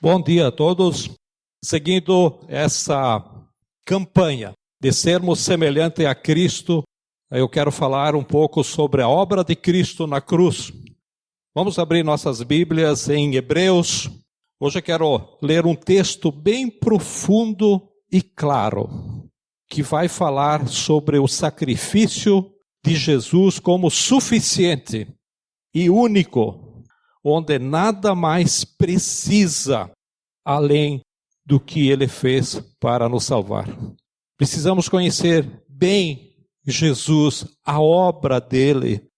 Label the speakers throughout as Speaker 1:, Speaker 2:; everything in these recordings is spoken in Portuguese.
Speaker 1: Bom dia a todos. Seguindo essa campanha de sermos semelhantes a Cristo, eu quero falar um pouco sobre a obra de Cristo na cruz. Vamos abrir nossas Bíblias em Hebreus. Hoje eu quero ler um texto bem profundo e claro, que vai falar sobre o sacrifício de Jesus como suficiente e único, onde nada mais precisa além do que ele fez para nos salvar. Precisamos conhecer bem Jesus, a obra dele,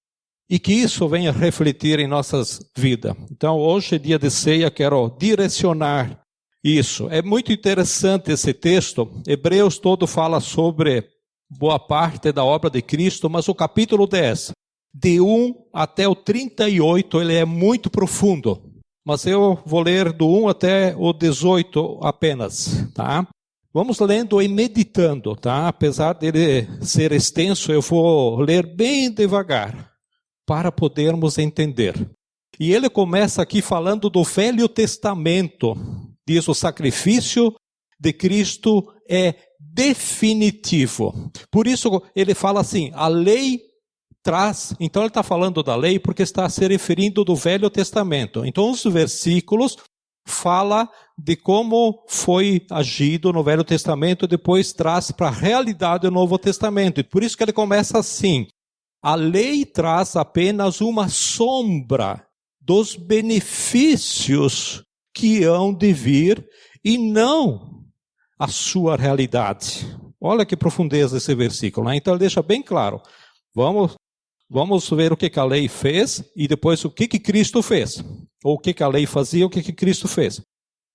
Speaker 1: e que isso venha refletir em nossas vidas. Então, hoje, dia de ceia, quero direcionar isso. É muito interessante esse texto. Hebreus todo fala sobre boa parte da obra de Cristo, mas o capítulo 10, de 1 até o 38, ele é muito profundo. Mas eu vou ler do 1 até o 18 apenas, tá? Vamos lendo e meditando, tá? Apesar dele ser extenso, eu vou ler bem devagar, para podermos entender. E ele começa aqui falando do Velho Testamento. Diz: o sacrifício de Cristo é definitivo. Por isso ele fala assim, a lei traz, então ele está falando da lei porque está se referindo do Velho Testamento. Então os versículos falam de como foi agido no Velho Testamento, depois traz para a realidade do Novo Testamento. E por isso que ele começa assim: a lei traz apenas uma sombra dos benefícios que hão de vir e não a sua realidade. Olha que profundeza esse versículo, né? Então ele deixa bem claro. Vamos ver o que a lei fez e depois o que Cristo fez. Ou o que a lei fazia, o que Cristo fez.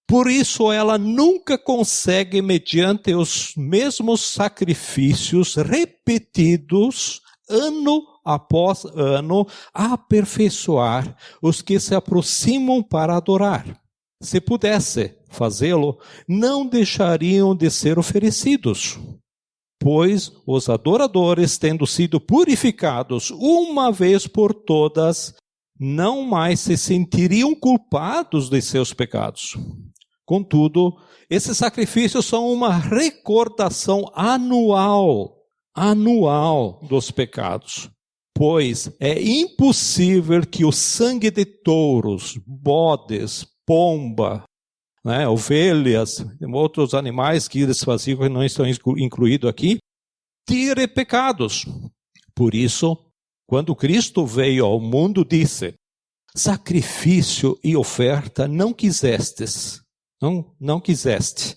Speaker 1: Por isso ela nunca consegue, mediante os mesmos sacrifícios repetidos, ano após ano, aperfeiçoar os que se aproximam para adorar. Se pudesse fazê-lo, não deixariam de ser oferecidos. Pois os adoradores, tendo sido purificados uma vez por todas, não mais se sentiriam culpados de seus pecados. Contudo, esses sacrifícios são uma recordação anual dos pecados. Pois é impossível que o sangue de touros, bodes, pomba, ovelhas, outros animais que eles faziam que não estão incluídos aqui, tire pecados. Por isso, quando Cristo veio ao mundo, disse: sacrifício e oferta não quisestes, não quiseste,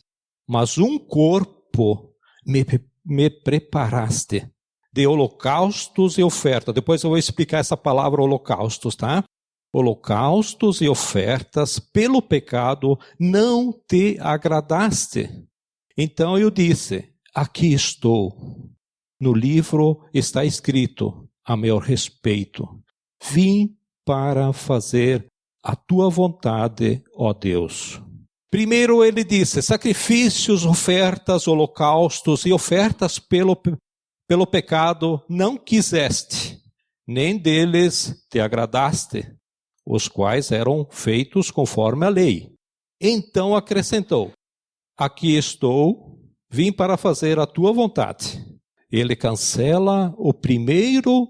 Speaker 1: mas um corpo me preparaste, de holocaustos e oferta. Depois eu vou explicar essa palavra holocaustos, tá? Holocaustos e ofertas pelo pecado não te agradaste. Então eu disse: aqui estou. No livro está escrito a meu respeito: vim para fazer a tua vontade, ó Deus. Primeiro ele disse: sacrifícios, ofertas, holocaustos e ofertas pelo pecado não quiseste, nem deles te agradaste, os quais eram feitos conforme a lei. Então acrescentou: aqui estou, vim para fazer a tua vontade. Ele cancela o primeiro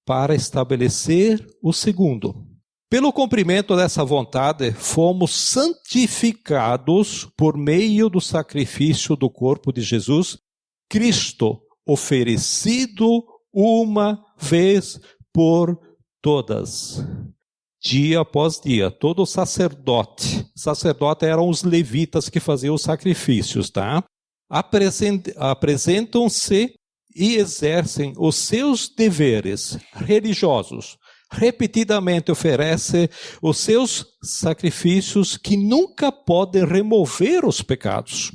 Speaker 1: para estabelecer o segundo. Pelo cumprimento dessa vontade, fomos santificados por meio do sacrifício do corpo de Jesus, Cristo, oferecido uma vez por todas. Dia após dia, todo sacerdote eram os levitas que faziam os sacrifícios, tá? Apresentam-se e exercem os seus deveres religiosos. Repetidamente oferece os seus sacrifícios que nunca podem remover os pecados.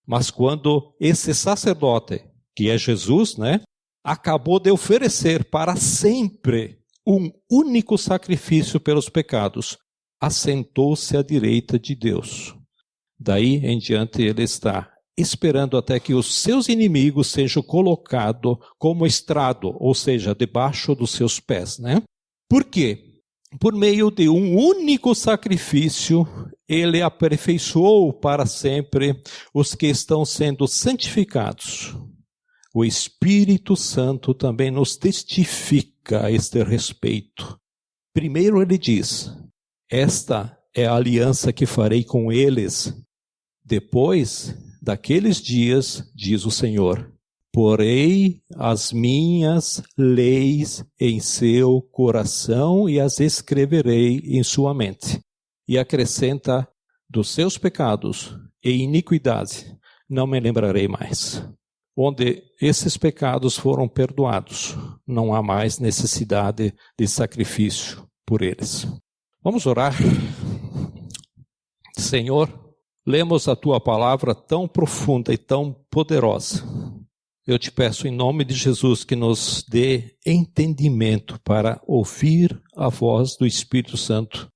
Speaker 1: Mas quando esse sacerdote, que é Jesus, acabou de oferecer para sempre um único sacrifício pelos pecados, assentou-se à direita de Deus. Daí em diante ele está esperando até que os seus inimigos sejam colocados como estrado, ou seja, debaixo dos seus pés, Por quê? por meio de um único sacrifício, ele aperfeiçoou para sempre os que estão sendo santificados. O Espírito Santo também nos testifica a este respeito. Primeiro ele diz, esta é a aliança que farei com eles. Depois daqueles dias, diz o Senhor, porei as minhas leis em seu coração e as escreverei em sua mente. E acrescenta, dos seus pecados e iniquidade, não me lembrarei mais. Onde esses pecados foram perdoados, não há mais necessidade de sacrifício por eles. Vamos orar. Senhor, lemos a tua palavra tão profunda e tão poderosa. Eu te peço em nome de Jesus que nos dê entendimento para ouvir a voz do Espírito Santo.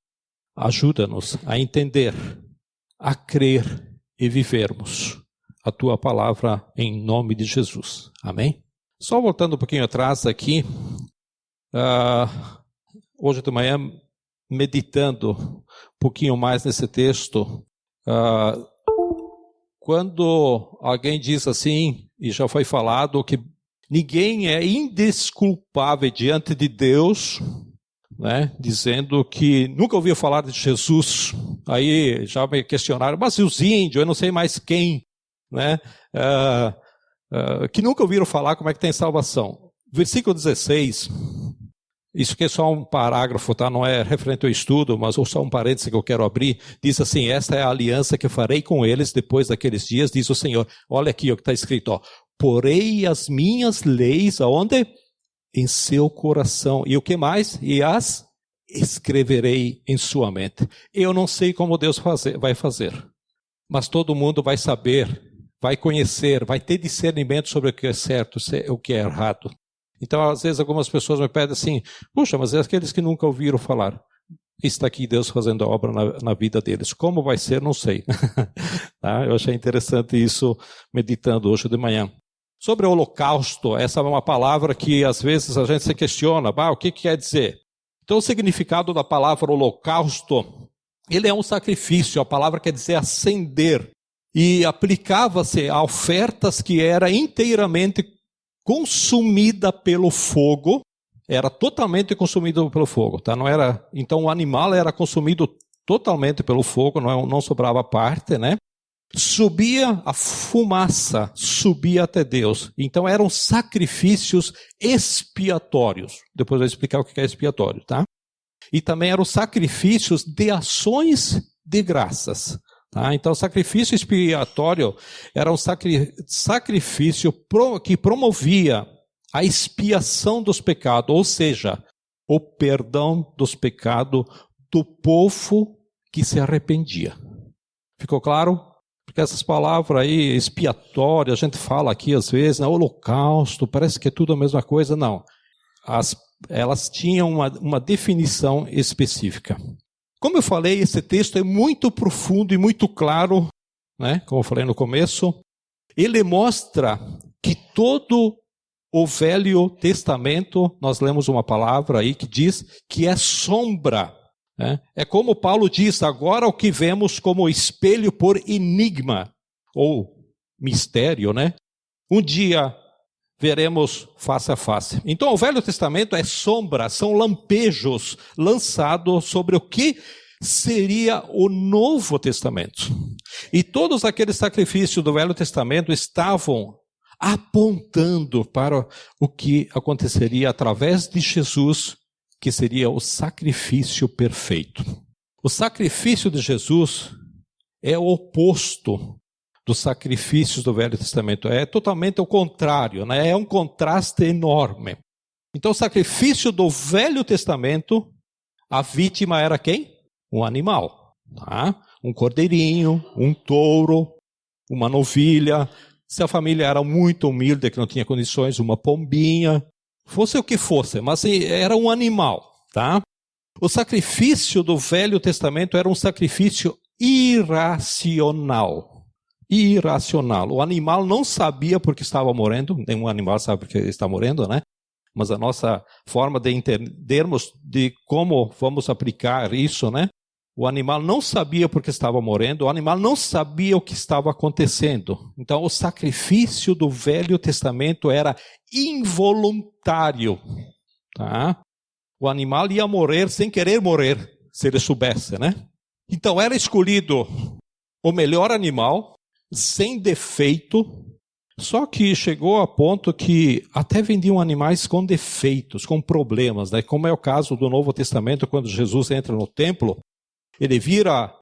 Speaker 1: Ajuda-nos a entender, a crer e vivermos a tua palavra em nome de Jesus. Amém? Só voltando um pouquinho atrás aqui, hoje de manhã, meditando um pouquinho mais nesse texto, quando alguém diz assim, e já foi falado, que ninguém é indesculpável diante de Deus, né, dizendo que nunca ouviu falar de Jesus, aí já me questionaram, mas e os índios, eu não sei mais quem, né, que nunca ouviram falar como é que tem salvação. Versículo 16, isso aqui é só um parágrafo, tá? Não é referente ao estudo, mas só um parêntese que eu quero abrir. Diz assim, esta é a aliança que farei com eles depois daqueles dias, diz o Senhor. Olha aqui o que está escrito, ó. Porei as minhas leis, aonde? Em seu coração. E o que mais? E as escreverei em sua mente. Eu não sei como Deus vai fazer, mas todo mundo vai saber, vai conhecer, vai ter discernimento sobre o que é certo e o que é errado. Então, às vezes, algumas pessoas me pedem assim, puxa, mas é aqueles que nunca ouviram falar. Está aqui Deus fazendo a obra na vida deles. Como vai ser, não sei. Tá? Eu achei interessante isso, meditando hoje de manhã. Sobre o holocausto, essa é uma palavra que às vezes a gente se questiona, o que quer dizer? Então, o significado da palavra holocausto, ele é um sacrifício, a palavra quer dizer acender, e aplicava-se a ofertas que era inteiramente consumida pelo fogo, era totalmente consumido pelo fogo, tá? Não era, então o animal era consumido totalmente pelo fogo, não sobrava parte, né? Subia a fumaça, subia até Deus. Então eram sacrifícios expiatórios. Depois eu vou explicar o que é expiatório, tá? E também eram sacrifícios de ações de graças. Tá? Então, o sacrifício expiatório era um sacrifício que promovia a expiação dos pecados, ou seja, o perdão dos pecados do povo que se arrependia. Ficou claro? Porque essas palavras aí, expiatório, a gente fala aqui às vezes, holocausto, parece que é tudo a mesma coisa. Não. Elas tinham uma definição específica. Como eu falei, esse texto é muito profundo e muito claro, né? Como eu falei no começo. Ele mostra que todo o Velho Testamento, nós lemos uma palavra aí que diz que é sombra. Né? É como Paulo diz, agora o que vemos como espelho por enigma, ou mistério, né? Um dia veremos face a face. Então o Velho Testamento é sombra, são lampejos lançados sobre o que seria o Novo Testamento. E todos aqueles sacrifícios do Velho Testamento estavam apontando para o que aconteceria através de Jesus, que seria o sacrifício perfeito. O sacrifício de Jesus é o oposto dos sacrifícios do Velho Testamento. É totalmente o contrário, né? É um contraste enorme. Então, o sacrifício do Velho Testamento, a vítima era quem? Um animal. Tá? Um cordeirinho, um touro, uma novilha. Se a família era muito humilde, que não tinha condições, uma pombinha. Fosse o que fosse, mas era um animal. Tá? O sacrifício do Velho Testamento era um sacrifício irracional. Irracional. O animal não sabia porque estava morrendo, nenhum animal sabe porque está morrendo, né? mas a nossa forma de entendermos de como vamos aplicar isso, né? O animal não sabia porque estava morrendo, o animal não sabia o que estava acontecendo. Então, o sacrifício do Velho Testamento era involuntário. Tá? O animal ia morrer sem querer morrer, se ele soubesse, né? Então, era escolhido o melhor animal, sem defeito, só que chegou a ponto que até vendiam animais com defeitos, com problemas, né? Como é o caso do Novo Testamento, quando Jesus entra no templo, ele vira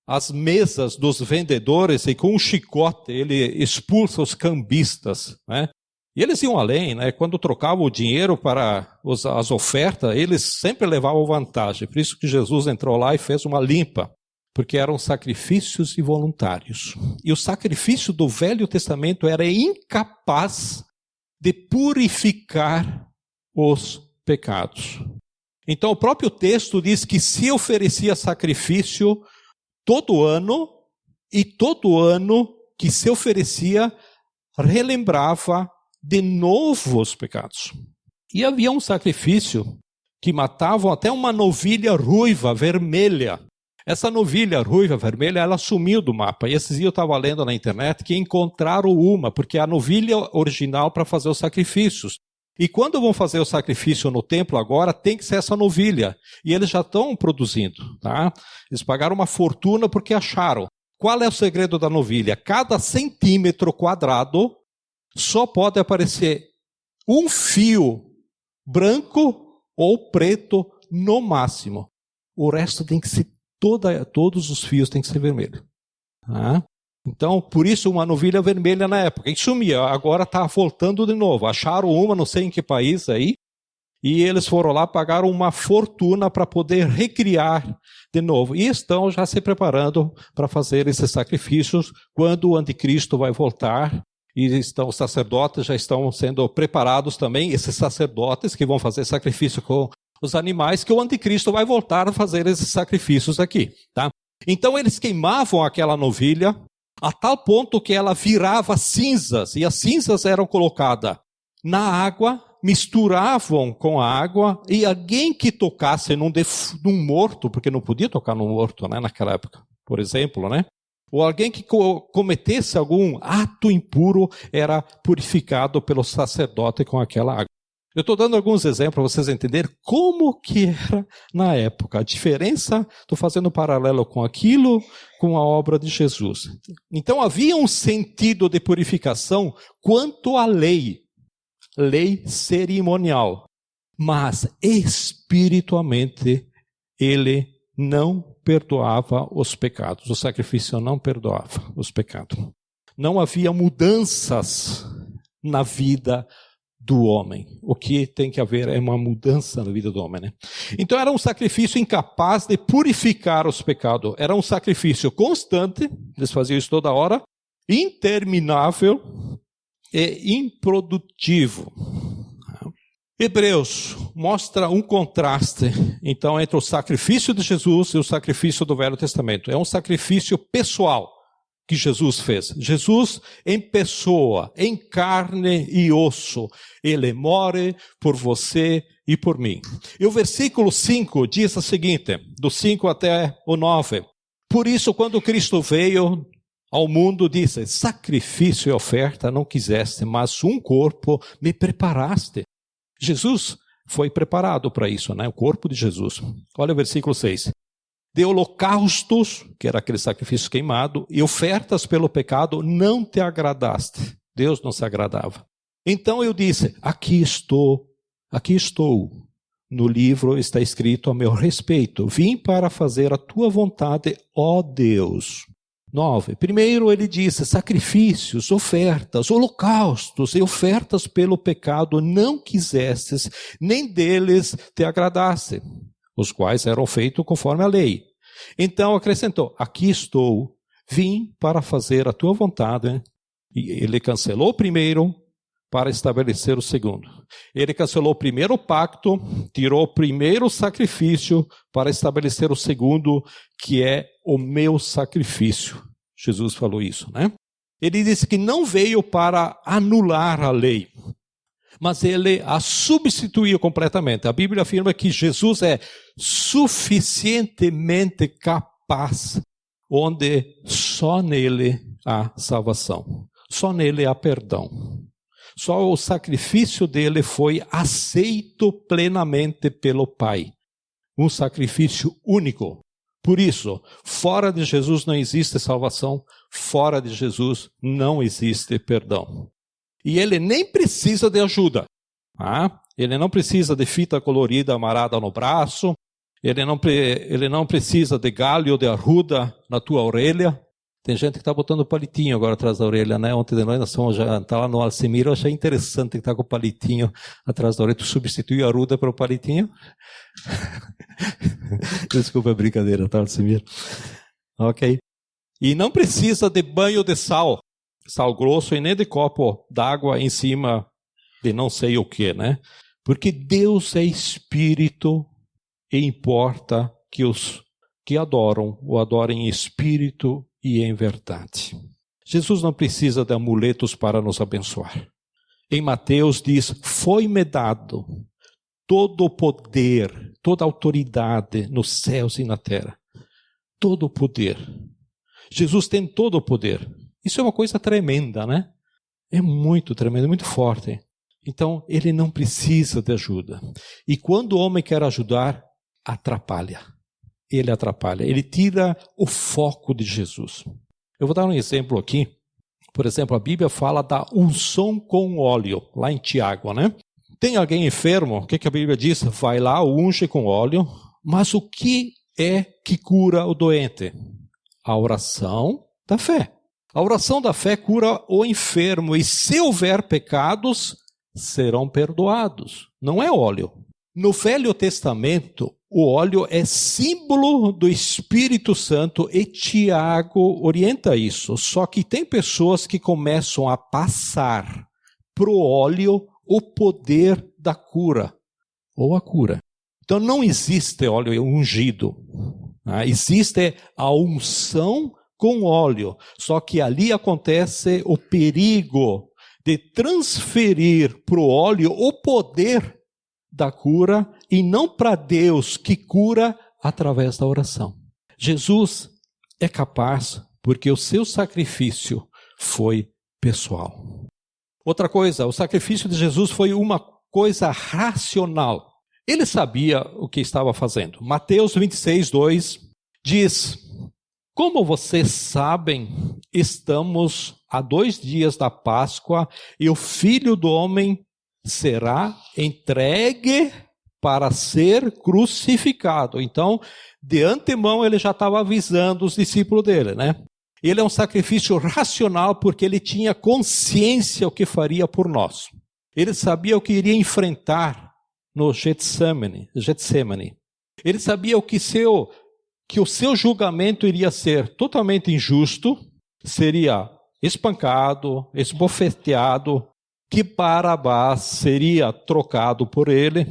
Speaker 1: as mesas dos vendedores e com um chicote ele expulsa os cambistas, né? E eles iam além, né? Quando trocavam o dinheiro para as ofertas, eles sempre levavam vantagem. Por isso que Jesus entrou lá e fez uma limpa, porque eram sacrifícios involuntários. E o sacrifício do Velho Testamento era incapaz de purificar os pecados. Então, o próprio texto diz que se oferecia sacrifício todo ano, e todo ano que se oferecia, relembrava de novo os pecados. E havia um sacrifício que matavam até uma novilha ruiva, vermelha. Essa novilha ruiva, vermelha, ela sumiu do mapa. E esses dias eu estava lendo na internet que encontraram uma, porque é a novilha original para fazer os sacrifícios. E quando vão fazer o sacrifício no templo agora, tem que ser essa novilha. E eles já estão produzindo, tá? Eles pagaram uma fortuna porque acharam. Qual é o segredo da novilha? Cada centímetro quadrado só pode aparecer um fio branco ou preto no máximo. O resto tem que ser, todos os fios têm que ser vermelhos. Tá? Então, por isso uma novilha vermelha na época. E sumia, agora está voltando de novo. Acharam uma, não sei em que país aí, e eles foram lá, pagaram uma fortuna para poder recriar de novo. E estão já se preparando para fazer esses sacrifícios quando o anticristo vai voltar. E os sacerdotes já estão sendo preparados também, esses sacerdotes que vão fazer sacrifício com os animais, que o anticristo vai voltar a fazer esses sacrifícios aqui. Tá? Então eles queimavam aquela novilha, a tal ponto que ela virava cinzas, e as cinzas eram colocadas na água, misturavam com a água, e alguém que tocasse num morto, porque não podia tocar num morto, né, naquela época, por exemplo, né? Ou alguém que cometesse algum ato impuro, era purificado pelo sacerdote com aquela água. Eu estou dando alguns exemplos para vocês entenderem como que era na época. A diferença, estou fazendo um paralelo com aquilo, com a obra de Jesus. Então havia um sentido de purificação quanto à lei cerimonial. Mas espiritualmente ele não perdoava os pecados. O sacrifício não perdoava os pecados. Não havia mudanças na vida do homem. O que tem que haver é uma mudança na vida do homem, né? Então era um sacrifício incapaz de purificar os pecados. Era um sacrifício constante, eles faziam isso toda hora, interminável e improdutivo. Hebreus mostra um contraste, então, entre o sacrifício de Jesus e o sacrifício do Velho Testamento. É um sacrifício pessoal que Jesus fez. Jesus em pessoa, em carne e osso. Ele morre por você e por mim. E o versículo 5 diz o seguinte, do 5 até o 9. Por isso, quando Cristo veio ao mundo, disse, sacrifício e oferta não quiseste, mas um corpo me preparaste. Jesus foi preparado para isso, né? O corpo de Jesus. Olha o versículo 6. De holocaustos, que era aquele sacrifício queimado, e ofertas pelo pecado, não te agradaste. Deus não se agradava. Então eu disse, aqui estou. No livro está escrito a meu respeito. Vim para fazer a tua vontade, ó Deus. 9. Primeiro ele disse, sacrifícios, ofertas, holocaustos e ofertas pelo pecado não quisestes, nem deles te agradaste, os quais eram feitos conforme a lei. Então acrescentou, aqui estou, vim para fazer a tua vontade. E ele cancelou o primeiro para estabelecer o segundo. Ele cancelou o primeiro pacto, tirou o primeiro sacrifício para estabelecer o segundo, que é o meu sacrifício. Jesus falou isso, né? Ele disse que não veio para anular a lei, mas ele a substituiu completamente. A Bíblia afirma que Jesus é suficientemente capaz, onde só nele há salvação, só nele há perdão. Só o sacrifício dele foi aceito plenamente pelo Pai. Um sacrifício único. Por isso, fora de Jesus não existe salvação, fora de Jesus não existe perdão. E ele nem precisa de ajuda. Ele não precisa de fita colorida amarrada no braço, ele não precisa de galho de arruda na tua orelha. Tem gente que está botando palitinho agora atrás da orelha, né? Ontem de noite nós fomos tá lá no Alcemir, eu achei interessante que está com o palitinho atrás da orelha. Tu substitui a arruda pelo palitinho? Desculpa a brincadeira, tá, Alcemir? Ok. E não precisa de banho de sal grosso, e nem de copo d'água em cima de não sei o que, né? Porque Deus é Espírito e importa que os que adoram, o adorem em espírito e em verdade. Jesus não precisa de amuletos para nos abençoar. Em Mateus diz, foi-me dado todo o poder, toda a autoridade nos céus e na terra. Todo o poder. Jesus tem todo o poder. Isso é uma coisa tremenda, né? É muito tremendo, muito forte. Então, ele não precisa de ajuda. E quando o homem quer ajudar, atrapalha. Ele atrapalha. Ele tira o foco de Jesus. Eu vou dar um exemplo aqui. Por exemplo, a Bíblia fala da unção com óleo, lá em Tiago, né? Tem alguém enfermo, o que a Bíblia diz? Vai lá, unge com óleo. Mas o que é que cura o doente? A oração da fé. A oração da fé cura o enfermo, e se houver pecados, serão perdoados. Não é óleo. No Velho Testamento, o óleo é símbolo do Espírito Santo, e Tiago orienta isso. Só que tem pessoas que começam a passar para o óleo o poder da cura, ou a cura. Então não existe óleo ungido. Existe a unção com óleo. Só que ali acontece o perigo de transferir para o óleo o poder da cura, e não para Deus que cura através da oração. Jesus é capaz porque o seu sacrifício foi pessoal. Outra coisa, o sacrifício de Jesus foi uma coisa racional. Ele sabia o que estava fazendo. Mateus 26, 2 diz, como vocês sabem, estamos a 2 dias da Páscoa e o Filho do Homem será entregue para ser crucificado. Então, de antemão, ele já estava avisando os discípulos dele, né? Ele é um sacrifício racional porque ele tinha consciência o que faria por nós. Ele sabia o que iria enfrentar no Getsemane. Ele sabia que o seu julgamento iria ser totalmente injusto, seria espancado, esbofeteado, que Barabás seria trocado por ele.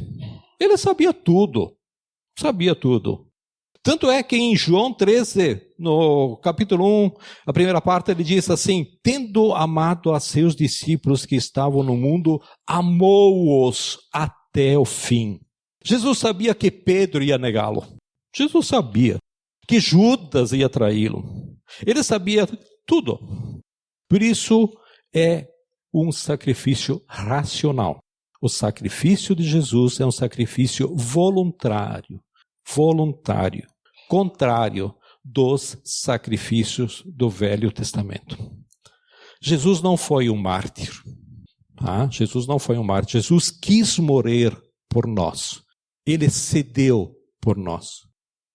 Speaker 1: Ele sabia tudo. Tanto é que em João 13, no capítulo 1, a primeira parte, ele diz assim, tendo amado a seus discípulos que estavam no mundo, amou-os até o fim. Jesus sabia que Pedro ia negá-lo. Jesus sabia que Judas ia traí-lo. Ele sabia tudo. Por isso é um sacrifício racional. O sacrifício de Jesus é um sacrifício voluntário, contrário dos sacrifícios do Velho Testamento. Jesus não foi um mártir. Jesus não foi um mártir. Jesus quis morrer por nós. Ele cedeu por nós.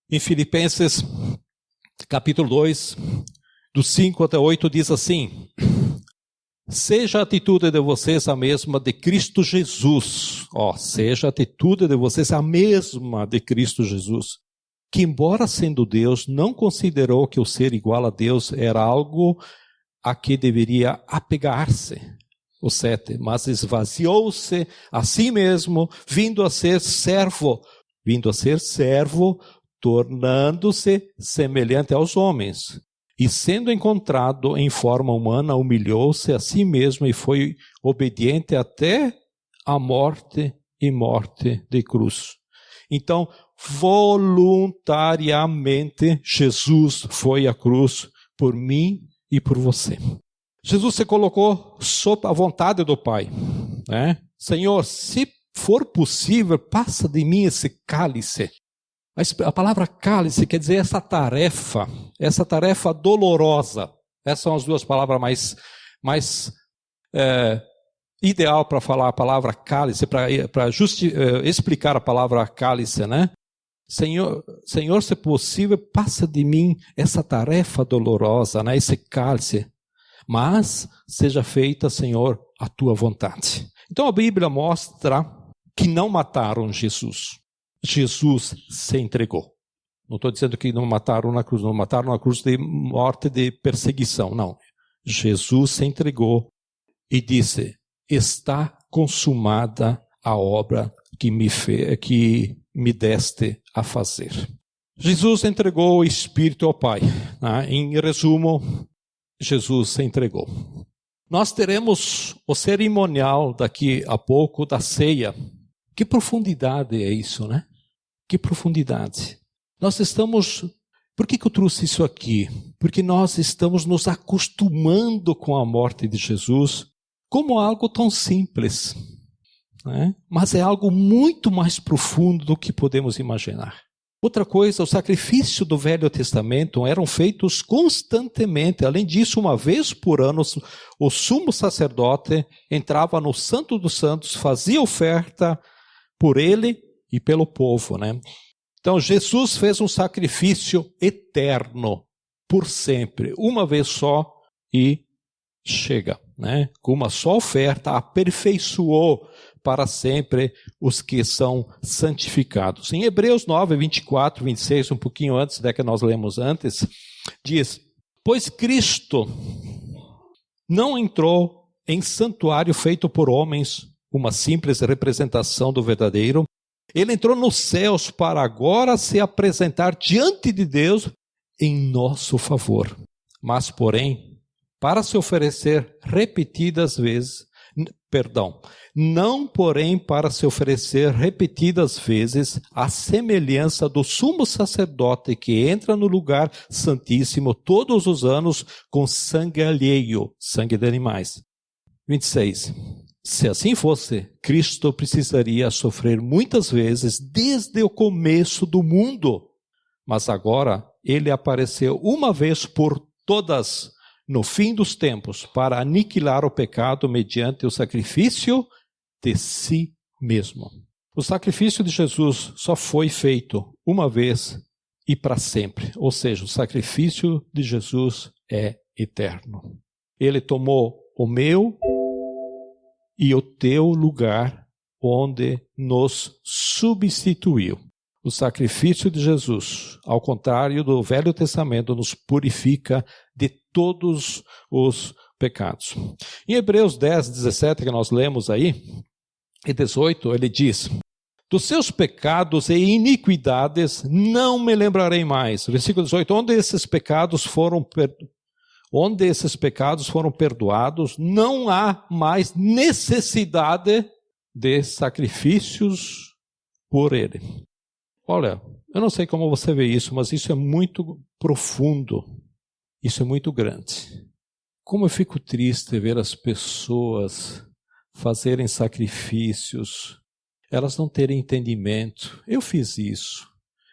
Speaker 1: Em Filipenses, capítulo 2, do 5 até 8, diz assim, seja a atitude de vocês a mesma de Cristo Jesus. Seja a atitude de vocês a mesma de Cristo Jesus, que embora sendo Deus, não considerou que o ser igual a Deus era algo a que deveria apegar-se. O 7, mas esvaziou-se a si mesmo, vindo a ser servo, tornando-se semelhante aos homens. E sendo encontrado em forma humana, humilhou-se a si mesmo e foi obediente até a morte e morte de cruz. Então, voluntariamente, Jesus foi à cruz por mim e por você. Jesus se colocou sob a vontade do Pai, né? Senhor, se for possível, passa de mim esse cálice. A palavra cálice quer dizer essa tarefa dolorosa. Essas são as duas palavras mais ideal para falar a palavra cálice, para explicar a palavra cálice, né? Senhor, se possível, passa de mim essa tarefa dolorosa, né? Esse cálice. Mas seja feita, Senhor, a tua vontade. Então a Bíblia mostra que não mataram Jesus. Jesus se entregou. Não estou dizendo que não mataram na cruz de morte, de perseguição, não. Jesus se entregou e disse, está consumada a obra que me deste a fazer. Jesus entregou o Espírito ao Pai, né? Em resumo, Jesus se entregou. Nós teremos o cerimonial daqui a pouco da ceia. Que profundidade é isso, né? Que profundidade. Por que eu trouxe isso aqui? Porque nós estamos nos acostumando com a morte de Jesus como algo tão simples, né? Mas é algo muito mais profundo do que podemos imaginar. Outra coisa, o sacrifício do Velho Testamento eram feitos constantemente. Além disso, uma vez por ano, o sumo sacerdote entrava no Santo dos Santos, fazia oferta por ele e pelo povo, né? Então, Jesus fez um sacrifício eterno, por sempre, uma vez só e chega, né? Com uma só oferta, aperfeiçoou para sempre os que são santificados. Em Hebreus 9, 24, 26, um pouquinho antes da que nós lemos antes, diz, pois Cristo não entrou em santuário feito por homens, uma simples representação do verdadeiro. Ele entrou nos céus para agora se apresentar diante de Deus em nosso favor. Mas, porém, para se oferecer repetidas vezes, não porém para se oferecer repetidas vezes a semelhança do sumo sacerdote que entra no lugar santíssimo todos os anos com sangue alheio, sangue de animais. 26. Se assim fosse, Cristo precisaria sofrer muitas vezes desde o começo do mundo, mas agora ele apareceu uma vez por todas no fim dos tempos, para aniquilar o pecado mediante o sacrifício de si mesmo. O sacrifício de Jesus só foi feito uma vez e para sempre. Ou seja, o sacrifício de Jesus é eterno. Ele tomou o meu e o teu lugar, onde nos substituiu. O sacrifício de Jesus, ao contrário do Velho Testamento, nos purifica de todos os pecados. Em Hebreus 10, 17, que nós lemos aí, e 18, ele diz, dos seus pecados e iniquidades não me lembrarei mais. Versículo 18, onde esses pecados foram perdoados, não há mais necessidade de sacrifícios por ele. Olha, eu não sei como você vê isso, mas isso é muito profundo, isso é muito grande. Como eu fico triste ver as pessoas fazerem sacrifícios, elas não terem entendimento. Eu fiz isso.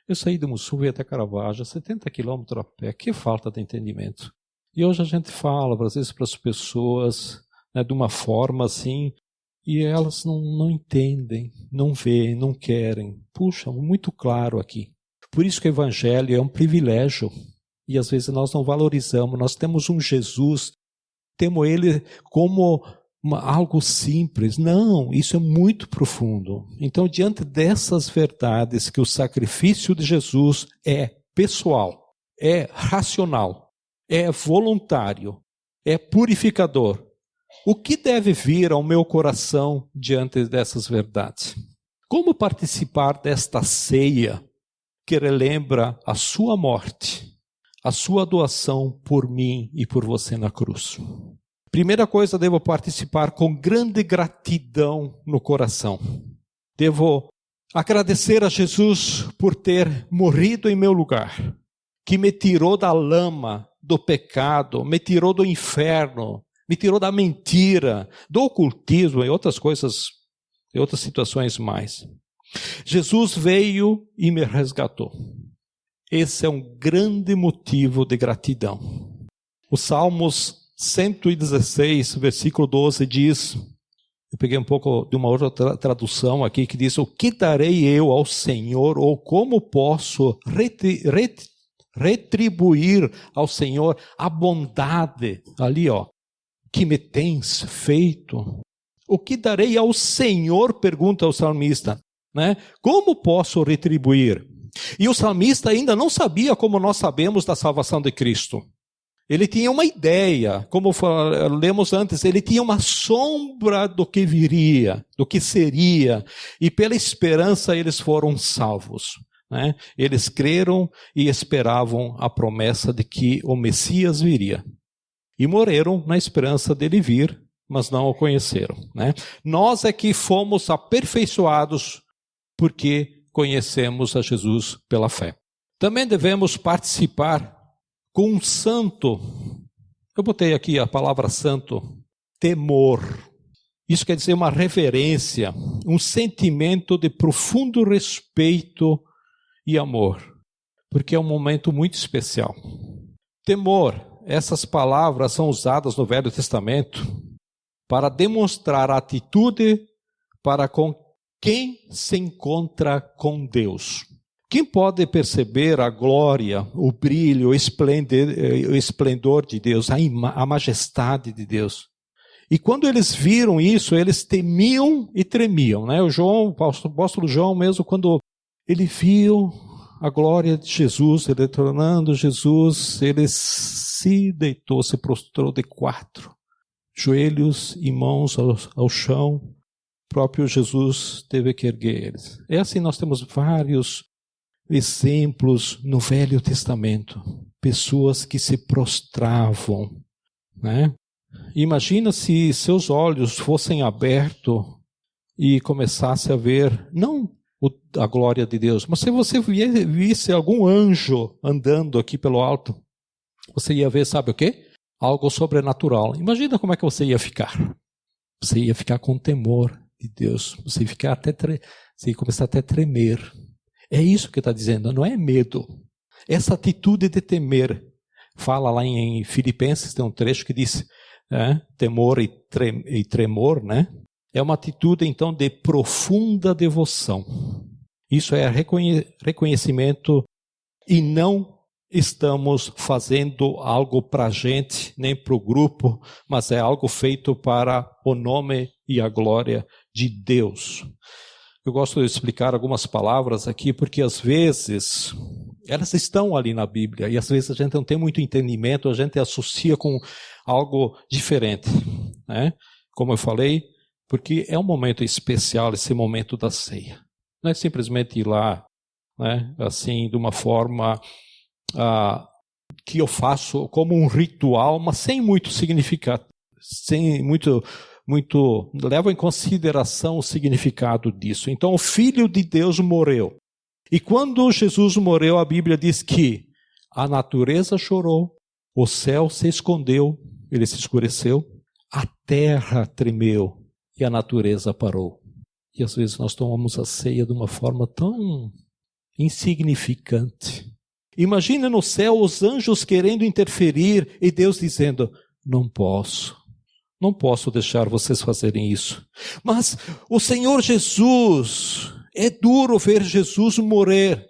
Speaker 1: Eu saí de Mussum, até Caravaggio, 70 quilômetros a pé. Que falta de entendimento. E hoje a gente fala, às vezes, para as pessoas, né, de uma forma assim, e elas não entendem, não veem, não querem. Puxa, muito claro aqui. Por isso que o Evangelho é um privilégio. E às vezes nós não valorizamos. Nós temos um Jesus, temos ele como algo simples. Não, isso é muito profundo. Então, diante dessas verdades, que o sacrifício de Jesus é pessoal, é racional, é voluntário, é purificador, o que deve vir ao meu coração diante dessas verdades? Como participar desta ceia que relembra a sua morte, a sua doação por mim e por você na cruz? Primeira coisa, devo participar com grande gratidão no coração. Devo agradecer a Jesus por ter morrido em meu lugar, que me tirou da lama, do pecado, me tirou do inferno, me tirou da mentira, do ocultismo e outras coisas, e outras situações mais. Jesus veio e me resgatou. Esse é um grande motivo de gratidão. O Salmos 116, versículo 12 diz, eu peguei um pouco de uma outra tradução aqui, que diz: o que darei eu ao Senhor, ou como posso retribuir ao Senhor a bondade, ali que me tens feito? O que darei ao Senhor, pergunta o salmista, né? Como posso retribuir? E o salmista ainda não sabia, como nós sabemos, da salvação de Cristo. Ele tinha uma ideia, como lemos antes, ele tinha uma sombra do que viria, do que seria, e pela esperança eles foram salvos, né? Eles creram e esperavam a promessa de que o Messias viria. E morreram na esperança dele vir, mas não o conheceram, né? Nós é que fomos aperfeiçoados porque conhecemos a Jesus pela fé. Também devemos participar com um santo, eu botei aqui a palavra santo, temor. Isso quer dizer uma reverência, um sentimento de profundo respeito e amor, porque é um momento muito especial. Temor, essas palavras são usadas no Velho Testamento para demonstrar a atitude para com quem se encontra com Deus. Quem pode perceber a glória, o brilho, o esplendor de Deus, a majestade de Deus? E quando eles viram isso, eles temiam e tremiam, né? O apóstolo João mesmo, quando ele viu a glória de Jesus, ele retornando Jesus, ele se deitou, se prostrou de quatro, joelhos e mãos ao chão. O próprio Jesus teve que erguer eles. É assim, nós temos vários exemplos no Velho Testamento, pessoas que se prostravam, né? Imagina se seus olhos fossem abertos e começasse a ver, não a glória de Deus, mas se você visse algum anjo andando aqui pelo alto, você ia ver, sabe o quê? Algo sobrenatural. Imagina como é que você ia ficar. Você ia ficar com temor de Deus, você ia começar até a tremer. É isso que está dizendo, não é medo. Essa atitude de temer, fala lá em Filipenses, tem um trecho que diz, temor e tremor, né? É uma atitude, então, de profunda devoção. Isso é reconhecimento e não estamos fazendo algo para a gente, nem para o grupo, mas é algo feito para o nome e a glória de Deus. Eu gosto de explicar algumas palavras aqui, porque às vezes elas estão ali na Bíblia, e às vezes a gente não tem muito entendimento, a gente associa com algo diferente, né? Como eu falei, porque é um momento especial, esse momento da ceia. Não é simplesmente ir lá, né, assim, de uma forma que eu faço como um ritual, mas sem muito significado, sem muito levo em consideração o significado disso. Então, o Filho de Deus morreu. E quando Jesus morreu, a Bíblia diz que a natureza chorou, o céu se escondeu, ele se escureceu, a terra tremeu e a natureza parou. E às vezes nós tomamos a ceia de uma forma tão insignificante. Imagina no céu os anjos querendo interferir e Deus dizendo, não posso deixar vocês fazerem isso. Mas o Senhor Jesus, é duro ver Jesus morrer.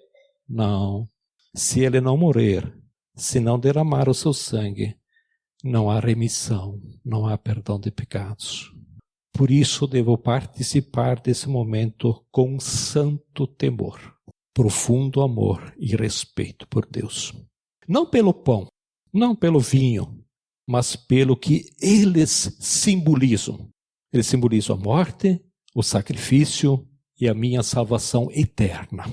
Speaker 1: Não, se ele não morrer, se não derramar o seu sangue, não há remissão, não há perdão de pecados. Por isso devo participar desse momento com santo temor, profundo amor e respeito por Deus. Não pelo pão, não pelo vinho, mas pelo que eles simbolizam. Eles simbolizam a morte, o sacrifício e a minha salvação eterna.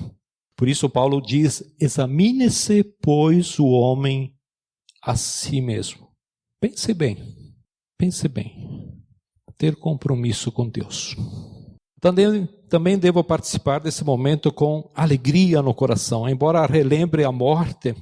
Speaker 1: Por isso Paulo diz, examine-se, pois, o homem a si mesmo. Pense bem, Pense bem. Ter compromisso com Deus. Também devo participar desse momento com alegria no coração. Embora relembre a morte,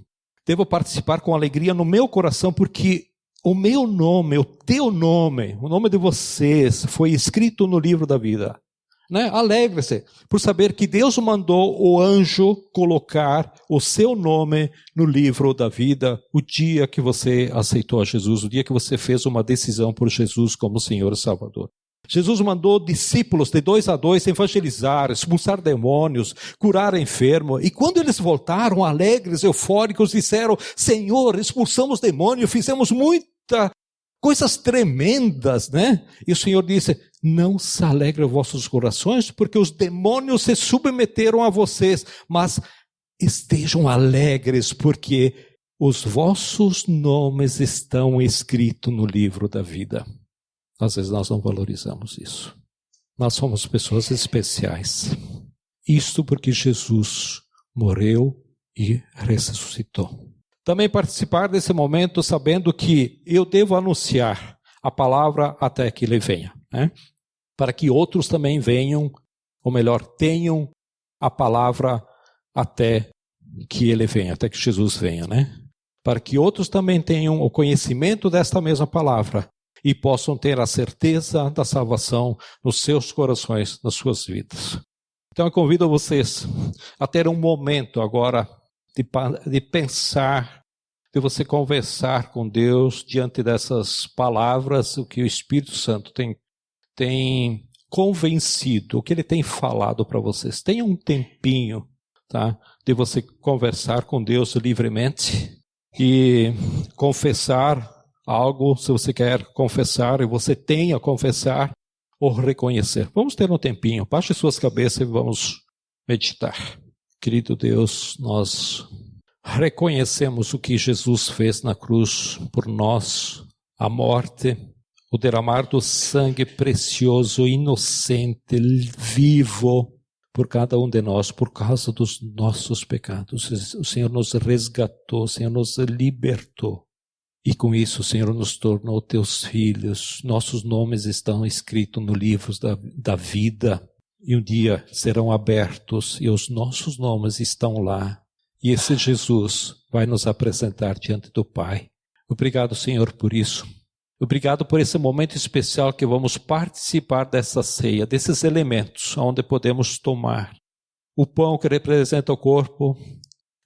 Speaker 1: devo participar com alegria no meu coração, porque o meu nome, o teu nome, o nome de vocês foi escrito no livro da vida. Né? Alegre-se por saber que Deus mandou o anjo colocar o seu nome no livro da vida o dia que você aceitou a Jesus, o dia que você fez uma decisão por Jesus como Senhor e Salvador. Jesus mandou discípulos de 2 a 2 evangelizar, expulsar demônios, curar enfermos. E quando eles voltaram alegres, eufóricos, disseram: Senhor, expulsamos demônios, fizemos coisas tremendas, né? E o Senhor disse: não se alegrem os vossos corações, porque os demônios se submeteram a vocês, mas estejam alegres, porque os vossos nomes estão escritos no livro da vida. Às vezes nós não valorizamos isso. Nós somos pessoas especiais. Isto porque Jesus morreu e ressuscitou. Também participar desse momento sabendo que eu devo anunciar a palavra até que ele venha, né? Para que outros também venham, ou melhor, tenham a palavra até que ele venha, até que Jesus venha, né? Para que outros também tenham o conhecimento desta mesma palavra e possam ter a certeza da salvação nos seus corações, nas suas vidas. Então eu convido vocês a ter um momento agora de pensar, de você conversar com Deus diante dessas palavras, o que o Espírito Santo tem convencido, o que ele tem falado para vocês. Tenha um tempinho, tá, de você conversar com Deus livremente e confessar algo, se você quer confessar, e você tem a confessar ou reconhecer. Vamos ter um tempinho, baixe suas cabeças e vamos meditar. Querido Deus, nós reconhecemos o que Jesus fez na cruz por nós, a morte, o derramar do sangue precioso, inocente, vivo, por cada um de nós, por causa dos nossos pecados. O Senhor nos resgatou, o Senhor nos libertou. E com isso o Senhor nos tornou teus filhos. Nossos nomes estão escritos no livro da vida. E um dia serão abertos e os nossos nomes estão lá. E esse Jesus vai nos apresentar diante do Pai. Obrigado, Senhor, por isso. Obrigado por esse momento especial que vamos participar dessa ceia, desses elementos onde podemos tomar o pão que representa o corpo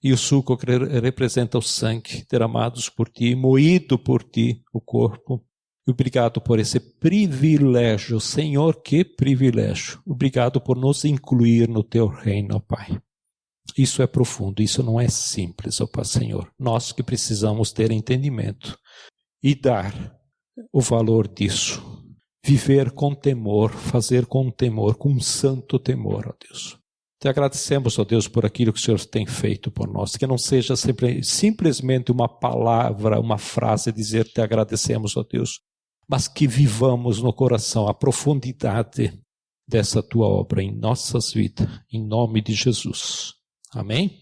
Speaker 1: e o suco que representa o sangue derramados por ti, moído por ti o corpo. Obrigado por esse privilégio, Senhor, que privilégio. Obrigado por nos incluir no teu reino, ó Pai. Isso é profundo, isso não é simples, ó Pai, Senhor. Nós que precisamos ter entendimento e dar o valor disso. Viver com temor, fazer com temor, com um santo temor, ó Deus. Te agradecemos, ó Deus, por aquilo que o Senhor tem feito por nós. Que não seja simplesmente uma palavra, uma frase dizer te agradecemos, ó Deus, mas que vivamos no coração a profundidade dessa tua obra em nossas vidas, em nome de Jesus. Amém?